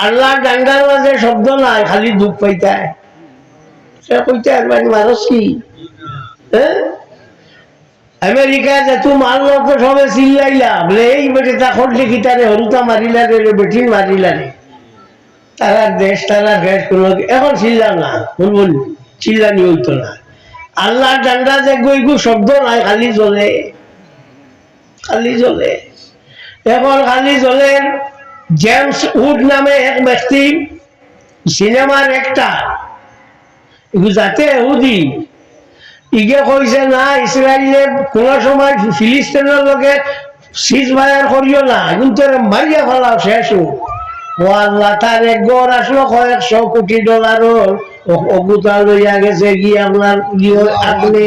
আল্লাহ ডাঙ্গার মাঝে শব্দ নাই, খালি দুঃখ পাইতায়। সে কইতে মানুষ কি আমেরিকা যেতু মারল তো সবে চিল্লাইলা বলে এই বেটে তা করলে কি তারে হরুতা মারিলা রে বেটি মারিলা রে, তারা দেশ তারা দেশ কোনো এখন চিল্লা না, বলবল চিল্লানি হইতো না। আল্লাহ ডান্ডা যে গইগু শব্দ নাই, খালি জ্বলে, খালি জ্বলে। এখন খালি জ্বলে। জেমস উড নামে এক ব্যক্তি, সিনেমার একটা যাতে এহুদি ইগে কইছে না ইসরায়েলে কোন সময় ফিলিস্তিনের লগে সিজ ফায়ার করিও না, কিন্তু মারিয়া ফেলাও শেষ হোক। ও আল্লাহ, তার এক গড় আসলো $100 কোটি অগুতা লইয়া গেছে কি আপনার আপনি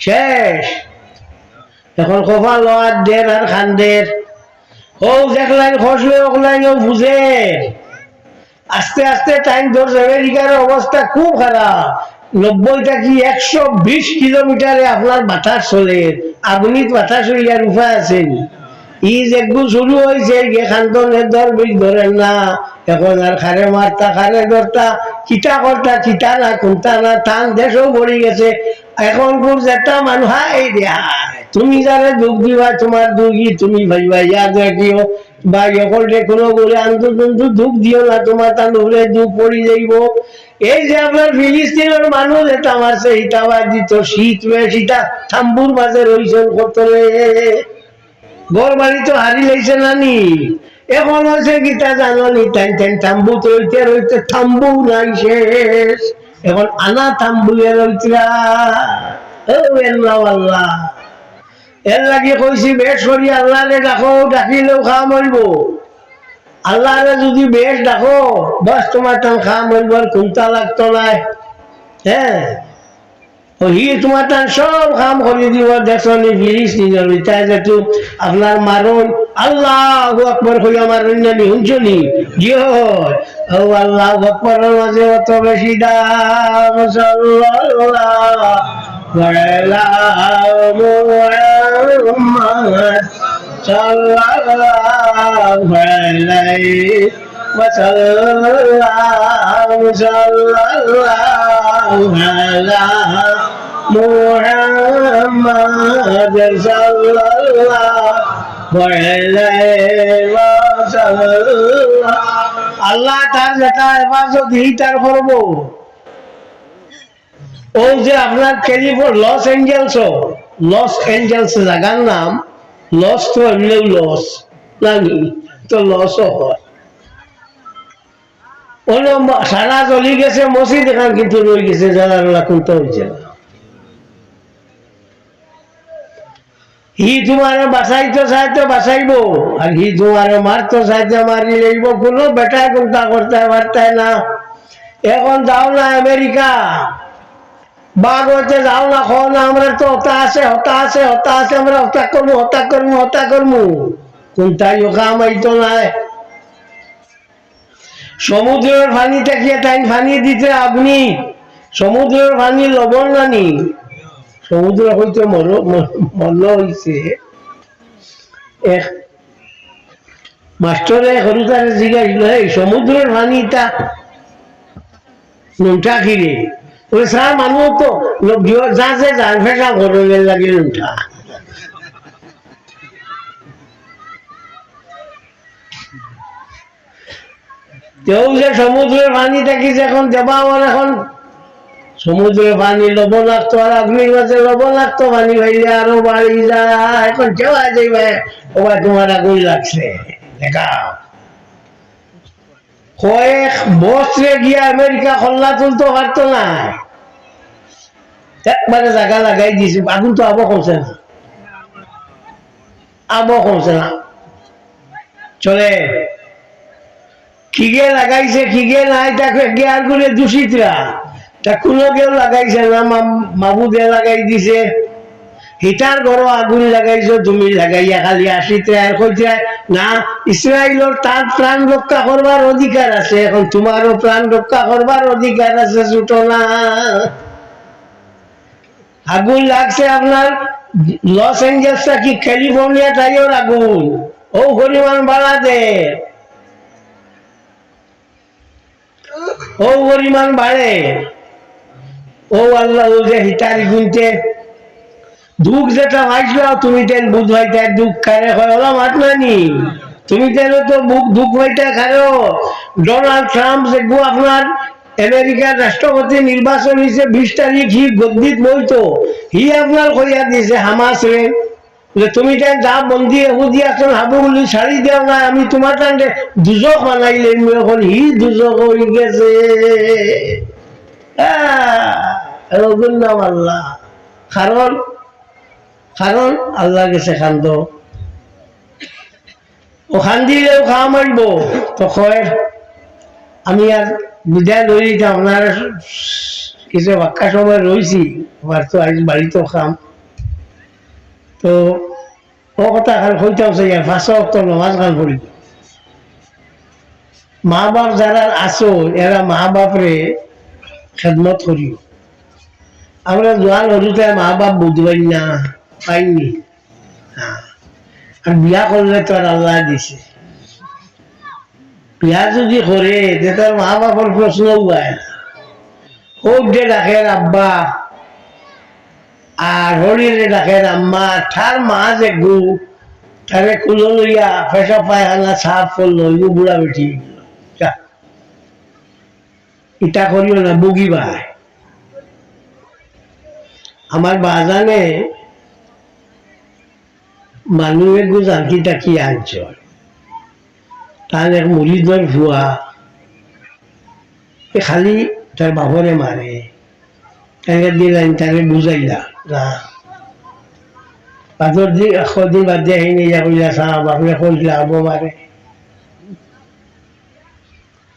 শেষ। এখন কফা লওয়ার দের আর খান্দের ও দেখলেন খসলে ওগুলাইও বুঝে। আস্তে আস্তে টাইম ধরছে। আমেরিকার অবস্থা খুব খারাপ। 90টা কি 120 কিলোমিটারে আপনার বাতাস চলে, আগুনিত বাতাস হইয়ার উপায় আছেন। ই যেগু শুরু হয়েছে খান্তনের দর বই ধরেন না, এখন আর খারে মারতা খারে ধরতা কিতা করতা কিতা না কোনটা না টান দেশও পড়ে গেছে। এখন খুব যেটা মানুষ হাই দিয়া তুমি যারা দুঃখ দিবা তোমার দুঃখী তুমি ভাইবা ইয়াদ রাখিও বা সকলকে কোনো বলে আন্তর্জন্তু দুঃখ দিও না, তোমার তার উপরে দুঃখ পড়ি যাইব। এই যে আপনার ফিলিস্তিনের মানুষ এটা মারছে হিতাবাদ দিত শীত শীতা থাম্বুর মাঝে রয়েছেন কতলে ঘর বাড়ি তো হারি লাইছে নানি। এখন হয়েছে গীতা জানো নি টাইম টাইম থাম্বু রইতে রইতে থাম্বু নাই শেষ। এখন আনা থাম্বুয়ে রইতরা আল্লাহ এর লাগে কইছি বেশ করি আল্লাহ রে ডাকো, ডাকিলেও খাওয়া মরিব। আল্লাহ রে যদি বেশ ডাকো বাস তোমার টান খাওয়া মরিব, আর কোনটা লাগতো নাই। হ্যাঁ হি তোমার টান সব কাম করে দিব। দেখো নি ফিরিস নিজের তাই যেহেতু আপনার মারণ আল্লাহ আকবর হইয়া মারণ জানি শুনছনি জি হয় ও আল্লাহ আকবরের মাঝে অত বেশি দাম মুহাম্মদ সাল্লাল্লাহু আলাইহি ওয়াসাল্লাম। আল্লাহ তার যেটা হেফাজত হি তার করব। ও যে আপনার ক্যালিফোর্নিয়া লস এঞ্জেলস জায়গার নাম লস, তো এমনিও লস নানি তো লসও হয়। সারা চলি গেছে মসজিদ এখান কিন্তু রয়ে গেছে যারা কোনটা হয়েছে না। হি তোমার বাঁচাইতে চাইতে বাঁচাইব, আর হি তোমার মারতে চাইতে মারি লইব। কোনো বেটায় কোনটা করতে পারতায় না। এখন যাও না আমেরিকা বাঘ হইতে যাও না, খাও না আমরা তো হতা আছে আমরা হতা করবো কোনটাই কাম আইতো নাই। সমুদ্রের পানি থেকে তাই পানি দিতে আপনি সমুদ্রের পানি লবণ নানি সমুদ্র হইতে মল্ল হইছে এক মাস্টরে হরুতারে জিজ্ঞাসা এই সমুদ্রের পানিটা নুনটা খিরে ওই সারা মানুষ তো যা যে যান ফেসা ঘরে লাগে নুনটা। কেউ যে সমুদ্রের পানিটা কি যখন দেবা আমার এখন সমুদ্রের পানি লবণাক্ত আর আগ্নির মাঝে লবণাক্ত পানি ভাইলে আরো বাড়ি যায়। এখন কেবা যাইবে ও ভাই তোমার আগুন লাগছে দেখা কয়েক বছরে গিয়া আমেরিকা খোল্লা তুলতে পারতো না, একবারে জায়গা লাগাই দিয়েছে। আগুন তো আবো কমছে না চলে খিগে লাগাইছে খিগে নাই তাকে গিয়ার করে দূষিতরা তা কোনো কেউ লাগাইছে না, মাবুদে লাগাই দিছে। হিটার ঘর আগুন লাগাইছো তুমি লাগাইয়া খালি আসিতে আর কইতে না ইসরায়েলের তার প্রাণ রক্ষা করবার অধিকার আছে, এখন তোমারও প্রাণ রক্ষা করবার অধিকার আছে। ছুটো না আগুন লাগছে আপনার লস এঞ্জেলসটা কি ক্যালিফোর্নিয়া তাইও আগুন ও পরিমাণ বাড়াতে ও পরিমাণ বাড়ে। ও আল্লাহ ও যে হিতারি গুনতে দুঃখ যেটা ভাইছিল তুমি তেন বুধ ভাইতে দুঃখ খারে হয় ওলা মাত নানি তুমি তেন তো দুঃখ ভাইতে খারো। ডোনাল্ড ট্রাম্প যে আপনার আমেরিকার রাষ্ট্রপতি নির্বাচন হয়েছে 20 তারিখ হি গদ্দিত বইতো হি আপনার কইয়া দিয়েছে হামাস রে যে তুমি তেন যা বন্দি এহুদি আছেন হাবুগুলি ছাড়ি দেও না আমি তোমার টানতে দুজক বানাইলে এখন হি দুজক হয়ে গেছে। নাম আল্লাহ কারণ কারণ আল্লাহ গেছে খান্দ ও খান্দিলেও খাওয়া মারব তো কয় আমি আর বিদায় লই দিতাম আপনার কিছু বাক্কা সময় রয়েছি আমার তো আজ বাড়িতেও খাম তো ও কথা খান হইতাম চাই 5 ওয়াক্ত নামাজ খান পড়িত। মা বাপ যারা আছো এরা মা বাপরে খেদমত করিও। আমরা জোয়ান হরুতে মা বাপ বুঝবাই না পাইনি আর বিয়া করলে তো আর আল্লাহ দিছে বিয়া যদি করে তার মা বাপের প্রশ্ন উপায় না হোক যে ডাকের আব্বা আর হরিরে ডাকের আম্মা ঠার মা যে গু তারে কুলো লইয়া পেশা পায়খানা সাফ করলো বুড়া বেটি এটা করিও না বুগি ভাই। আমার বাজানে মানুষের গুজার কিটা কি আনছর তার এক মুড়িদর ভুয়া খালি তার বাপরে মারে তাকে দিলেন তাকে বুঝাইলা না বাদর দিন দিন বাদ দিয়ে আহি নিয়ে কইলা চাহ বাপরে কইলা আব মারে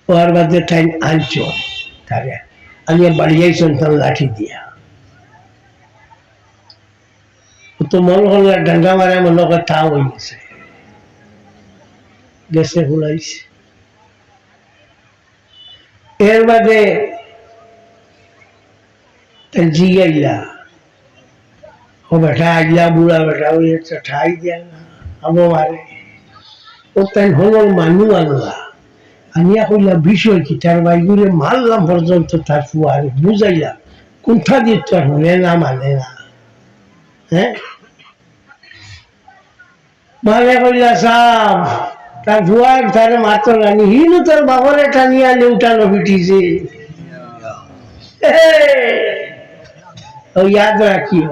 ওর বাদে টাইম আনছ তাকে আমি বাড়িয়েছেন তার লাঠি দিয়া তো মন করলে ডাঙ্গা মারে মনে করে তা হয়ে গেছে গেছে ফুলাইছে। এর বাদে জিগাইলা ও বেটা আইলা বুড়া বেটা ওই ঠাই দিয়া না আবো মারে ও তাই হল মানু আল্লাহ আনিয়া কইলা বিষয় কি তার বাইগুরে মারলাম পর্যন্ত তার ফুয়ারে বুঝাইলা কোনটা দিত আর হলে না মানে না হ্যাঁ মানে কইলা সাপ তার ভুয়ার তারে মাত্র রানি হিনু তোর বাবারে টানিয়া লেউটানো পিটিছে ইয়াদ রাখিও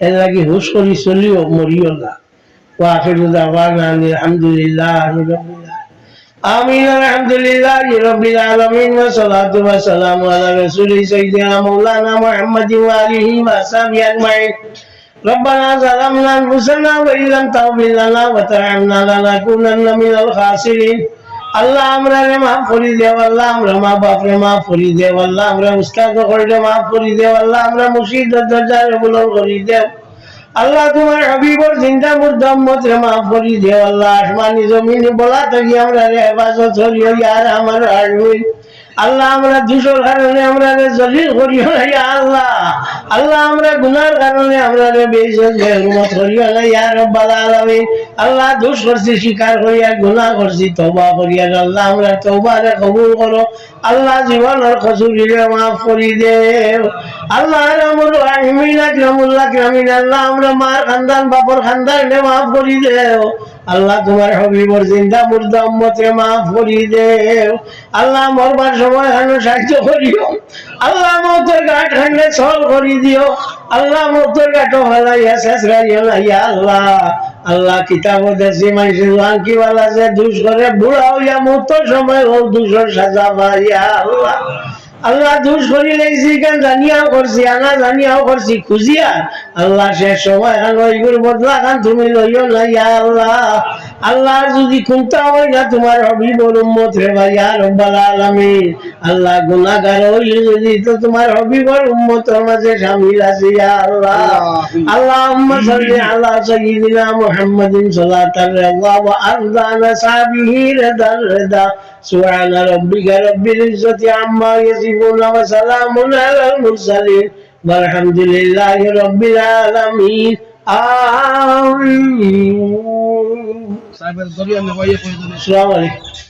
এর লাগে হুশ করি চলিও মরিও না ও আখিরু দাওয়ানা আলহামদুলিল্লাহ আমিন আলহামদুলিল্লাহ রাব্বিল আলামিন ওয়া সালাতু ওয়া সালামু আলা রাসূলি সাইয়্যিদিনা মাওলানা মুহাম্মাদিন ওয়া আলিহি ওয়া সাহবিহি আজমাইন ربنا ظلمنا أنفسنا وإن لم تغفر لنا وترحمنا لنكونن من الخاسرين আল্লাহ আমরা রে মাফ করে দেও আল্লাহ আমরা মা বাপ রে মাফ করে দেও আল্লাহ আমরা উস্তাদ করে মাফ করে দেও আল্লাহ আমরা মুর্শিদের দরজারে বুলন্দ করে দেও আল্লাহ তোমার হাবিবর জিন্দা মুর্দা উম্মত রে মাফ করে দেও আল্লাহ আসমানি জমিন বলা থাকি আমরা রে হেফাজত করিও ইয়ার আমার আমিন আল্লাহ আমরা দুশোর কারণে আমরা জলিল করিও না ইয়া আল্লাহ আল্লাহ আমরা গুনার কারণে আমরা বেইজ্জত বেহুরমত করিও না ইয়া রাব্বাল আলামিন আল্লাহ দোষ করছি স্বীকার করিয়া গুনাহ করছি তওবা করিয়া আল্লাহ আমরা তওবারে কবুল করো আল্লাহ জীবনের কসুরিরে মাফ করে দেও আল্লাহ রাহমুর রাহিমিন আকরামুল্লাহ কামিন আল্লাহ আমরা মার খানদান বাপর খানদানে মাফ করে দেও আল্লাহ তোমার হাবিবর জিন্দা মুর্দা উম্মতে মাফ করে দেও আল্লাহ মরবার সময় হানো সাহায্য করিও আল্লাহ মওতের ঘাট খান্ডে সল করে দিও আল্লাহ মওতের ঘাট ফেলাইয়া শেষ করিও না ইয়া আল্লাহ আল্লাহ কিতাব দেশি মাইসি জোয়ান কি বলা যে দুষ করে বুড়া হইয়া মওতের সময় ও দুষর সাজা পাই ইয়া আল্লাহ আল্লাহ দুষ করি লেগেছি কেন জানিয়াও করছি আনা জানিয়াও করছি খুঁজিয়া আল্লাহ শেষ সময় এগুলো বদলা খান তুমি লইও না ইয়া আল্লাহ আল্লাহ যদি কোনটা হয় না তোমার হবিবর উম্মত রে ভাই ইয়া রাব্বাল আলামিন আল্লাহ গুনাহগার হইলে যদি তো তোমার হবিবর উম্মতের মাঝে শামিল আছে ইয়া আল্লাহ আল্লাহুম্মা সাল্লি আলা সাইয়্যিদিনা মুহাম্মাদিন সাল্লাতার রাদা ওয়া আরদানা সাবিহি রাদার রাদা সুবহান রাব্বিকা রাব্বিল ইজ্জাতি আম্মা ইয়াসিফুন ওয়া সালামুন আলাল মুরসালিন ওয়ালহামদুলিল্লাহি রাব্বিল আলামিন আমিন। আসসালামু আলাইকুম।